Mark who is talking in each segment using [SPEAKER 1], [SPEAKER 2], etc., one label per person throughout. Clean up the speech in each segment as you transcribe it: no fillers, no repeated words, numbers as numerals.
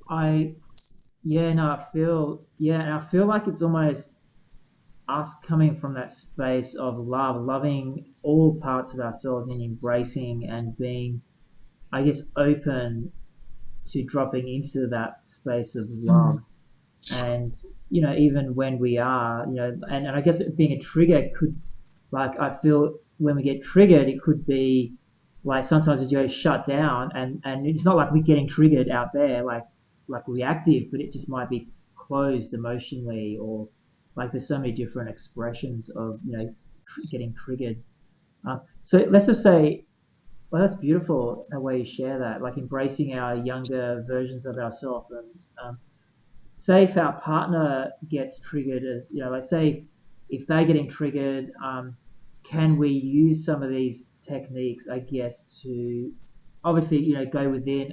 [SPEAKER 1] I yeah, no, I feel yeah, and I feel like it's almost us coming from that space of love, loving all parts of ourselves and embracing and being, I guess, open to dropping into that space of
[SPEAKER 2] Mm.
[SPEAKER 1] love. And, even when we are, and I guess being a trigger could, like, I feel when we get triggered, it could be like sometimes as you go shut down and it's not like we're getting triggered out there, like reactive, but it just might be closed emotionally or like there's so many different expressions of, getting triggered. So let's just say, well, that's beautiful the way you share that, like embracing our younger versions of ourselves. And say if our partner gets triggered, as like say if they're getting triggered, can we use some of these techniques, I guess, to obviously go within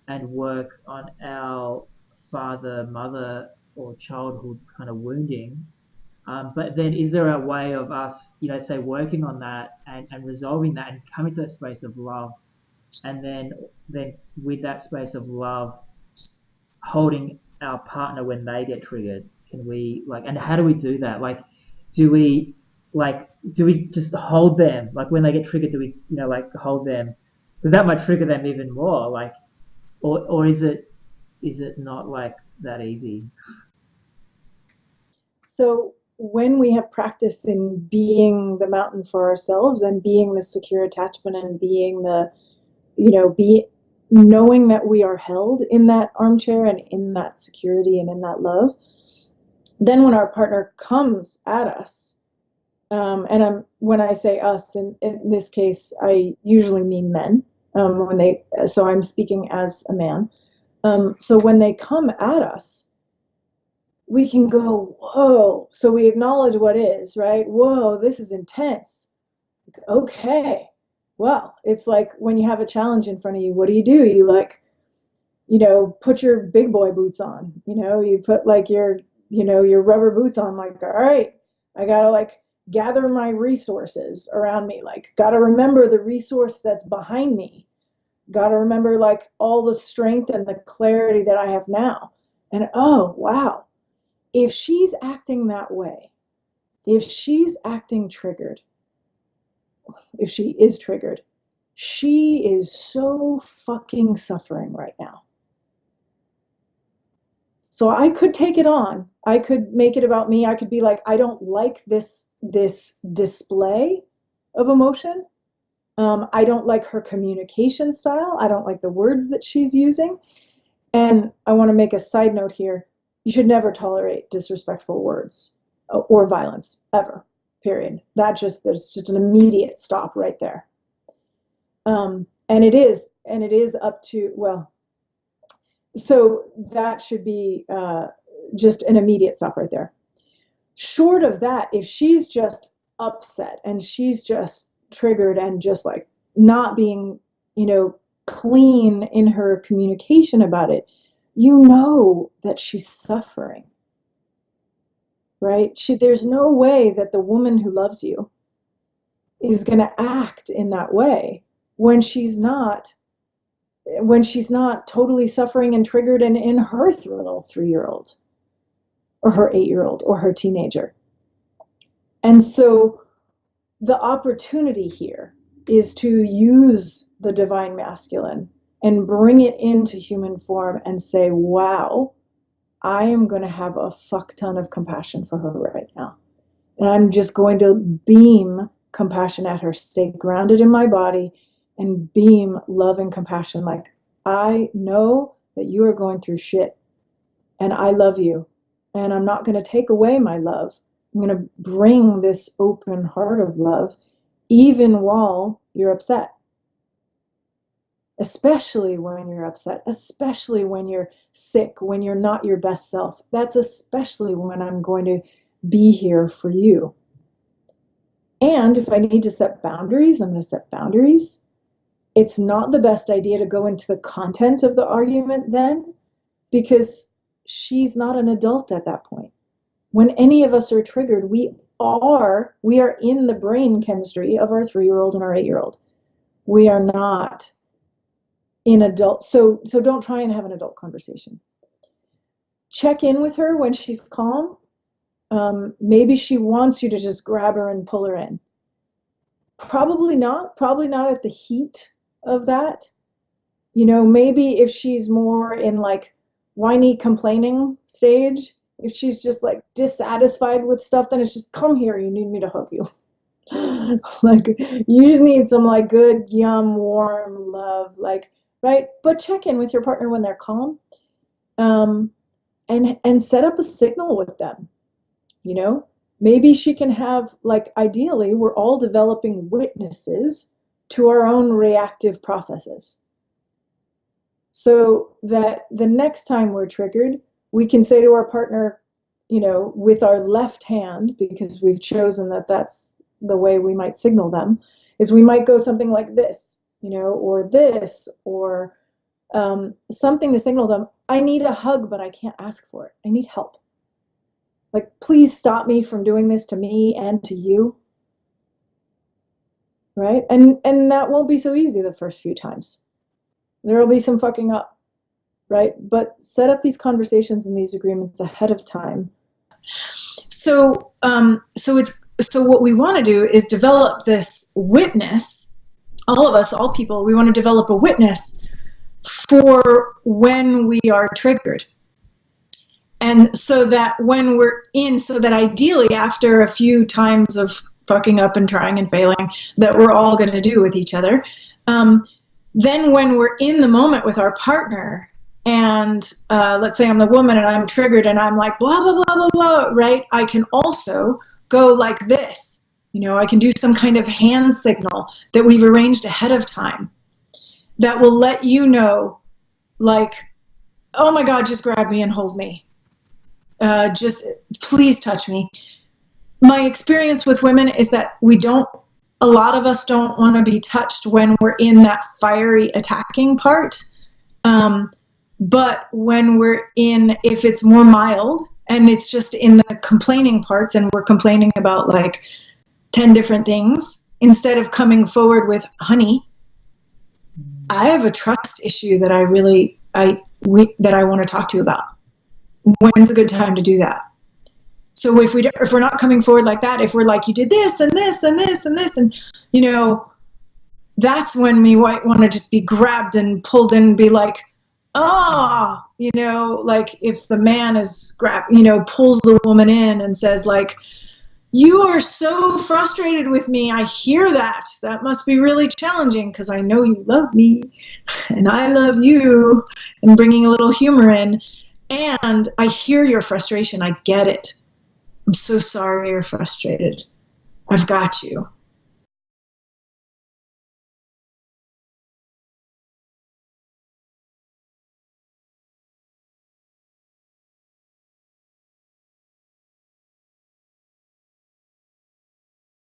[SPEAKER 1] and work on our father, mother, or childhood kind of wounding. But then is there a way of us, say working on that and resolving that and coming to that space of love, and then with that space of love holding our partner when they get triggered? Can we, like, and how do we do that? Like, do we do we just hold them, like when they get triggered? Do we like hold them because that might trigger them even more? Like, or is it not like that easy?
[SPEAKER 2] So when we have practice in being the mountain for ourselves and being the secure attachment and being the, be knowing that we are held in that armchair and in that security and in that love, then when our partner comes at us, and when I say us, in this case, I usually mean men. So I'm speaking as a man. So when they come at us, we can go, whoa. So we acknowledge what is, right? Whoa, this is intense. Okay. Well, it's like when you have a challenge in front of you, what do? You like, put your big boy boots on. You put like your rubber boots on, like, all right, I gotta like gather my resources around me, like, gotta remember the resource that's behind me, gotta remember like all the strength and the clarity that I have now. And oh, wow, if she's acting that way, if she's acting triggered, if she is triggered, she is so fucking suffering right now. So I could take it on. I could make it about me. I could be like, I don't like this display of emotion. I don't like her communication style. I don't like the words that she's using. And I want to make a side note here. You should never tolerate disrespectful words or violence ever. Period. There's just an immediate stop right there. And it is up to, well, so that should be just an immediate stop right there. Short of that, if she's just upset and she's just triggered and just like not being, clean in her communication about it, that she's suffering, right? There's no way that the woman who loves you is going to act in that way when she's not totally suffering and triggered and in her little 3-year old or her 8-year old or her teenager. And so the opportunity here is to use the divine masculine and bring it into human form and say, wow, I am going to have a fuck ton of compassion for her right now. And I'm just going to beam compassion at her, stay grounded in my body, and beam love and compassion. Like, I know that you are going through shit, and I love you. And I'm not going to take away my love. I'm going to bring this open heart of love, even while you're upset. Especially when you're upset, especially when you're sick, when you're not your best self. That's especially when I'm going to be here for you. And if I need to set boundaries, I'm going to set boundaries. It's not the best idea to go into the content of the argument then, because she's not an adult at that point. When any of us are triggered, we are in the brain chemistry of our 3-year old and our 8-year old. We are not in adult. So don't try and have an adult conversation. Check in with her when she's calm. Maybe she wants you to just grab her and pull her in. Probably not. Probably not at the heat of that. You know, maybe if she's more in like whiny complaining stage, if she's just like dissatisfied with stuff, then it's just come here, you need me to hug you. Like you just need some like good yum warm love, like, right? But check in with your partner when they're calm, um, and set up a signal with them. You know, maybe she can have, like, ideally we're all developing witnesses to our own reactive processes, so that the next time we're triggered, we can say to our partner, you know, with our left hand, because we've chosen that that's the way we might signal them, is we might go something like this, you know, or this, or something to signal them, I need a hug, but I can't ask for it. I need help. Like, please stop me from doing this to me and to you. Right? And that won't be so easy the first few times. There will be some fucking up, right? But set up these conversations and these agreements ahead of time. So what we want to do is develop this witness. All of us, all people, we want to develop a witness for when we are triggered. And so that when we're in, so that ideally after a few times of fucking up and trying and failing that we're all going to do with each other, then when we're in the moment with our partner, and let's say I'm the woman and I'm triggered and I'm like, blah, blah, blah, blah, blah, right? I can also go like this. You know, I can do some kind of hand signal that we've arranged ahead of time that will let you know, like, oh my God, just grab me and hold me. Just please touch me. My experience with women is that a lot of us don't want to be touched when we're in that fiery attacking part. But when we're in, if it's more mild and it's just in the complaining parts and we're complaining about like 10 different things, instead of coming forward with, honey, I have a trust issue that I want to talk to you about. When's a good time to do that? So if we're not coming forward like that, if we're like, you did this and this and this and this, and you know, that's when we might want to just be grabbed and pulled in and be like, oh, you know, like if the man is pulls the woman in and says like, you are so frustrated with me. I hear that. That must be really challenging because I know you love me and I love you, and bringing a little humor in. And I hear your frustration. I get it. I'm so sorry you're frustrated. I've got you.